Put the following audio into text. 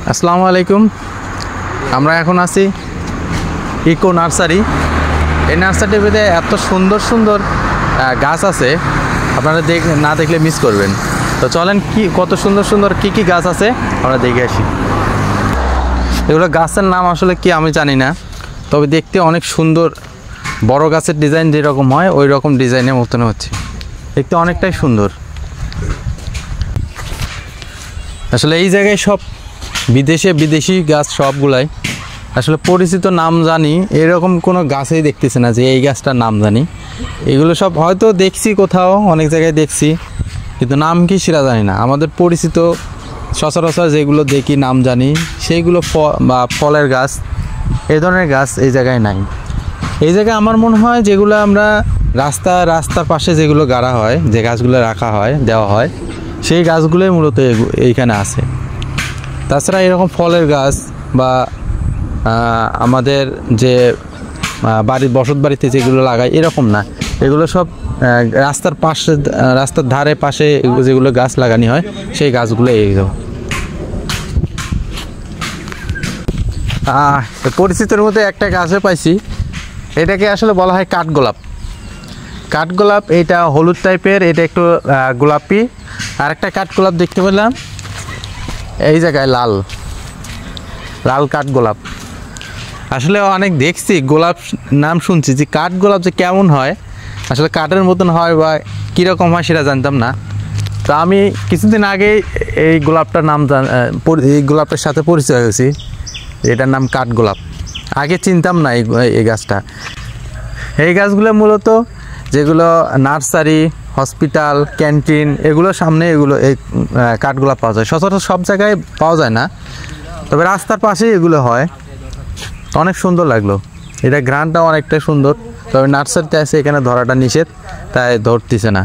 আসসালামু আলাইকুম। আমরা এখন আছি ইকো নার্সারি। এই নার্সারির ভিতরে এত সুন্দর সুন্দর গাছ আছে, আপনারা না দেখলে মিস করবেন। তো চলেন কত সুন্দর সুন্দর কি গাছ আছে আমরা দেখে আসি। এগুলো গাছের নাম আসলে কি আমি জানি না, তবে দেখতে অনেক সুন্দর। বড় গাছের ডিজাইন যেরকম হয় ওই রকম ডিজাইনের মতন হচ্ছে, দেখতে অনেকটাই সুন্দর। আসলে এই জায়গায় সব বিদেশি গাছ সবগুলাই আসলে পরিচিত নাম জানি, এরকম কোনো গাছেই দেখতেছি না যে এই গাছটার নাম জানি। এগুলো সব হয়তো দেখছি কোথাও, অনেক জায়গায় দেখছি, কিন্তু নাম কি সেটা জানি না। আমাদের পরিচিত সচরাচর যেগুলো দেখি নাম জানি সেইগুলো বা ফলের গাছ, এই ধরনের গাছ এই জায়গায় নাই। এই জায়গায় আমার মনে হয় যেগুলো আমরা রাস্তার পাশে যেগুলো গাড়া হয়, যে গাছগুলো রাখা হয় দেওয়া হয়, সেই গাছগুলোই মূলত এইখানে আছে। তাছাড়া এরকম ফলের গাছ বা আমাদের যে বসত বাড়িতে যেগুলো লাগায় এরকম না, এগুলো সব রাস্তার ধারে পাশে যেগুলো গাছ লাগানো হয় সেই গাছগুলো এইগুলো। পরিচিতির মধ্যে একটা গাছে পাইছি, এটাকে আসলে বলা হয় কাঠগোলাপ। এটা হলুদ টাইপের, এটা একটু গোলাপি। আর একটা কাঠগোলাপ দেখতে পেলাম এই জায়গায়, লাল কাঠগোলাপ। আসলে অনেক দেখছি গোলাপ, নাম শুনছি যে কাঠগোলাপ যে কেমন হয়, আসলে কাঠের মতন হয় বা কীরকম হয় সেটা জানতাম না। তো আমি কিছুদিন আগে এই গোলাপটার নাম এই গোলাপের সাথে পরিচয় হয়েছি, এটার নাম কাঠগোলাপ। আগে চিনতাম না এই গাছটা। এই গাছগুলো মূলত যেগুলো নার্সারি, হসপিটাল, ক্যান্টিন এগুলোর সামনে এই কাঠগোলাপ পাওয়া যায়। সচরাচর সব জায়গায় পাওয়া যায় না, তবে রাস্তার পাশেই এগুলো হয়। অনেক সুন্দর লাগলো, এটা ঘ্রাণটাও অনেকটা সুন্দর। তবে নার্সারিতে আছে, এখানে ধরাটা নিষেধ, তাই ধরতেছে না।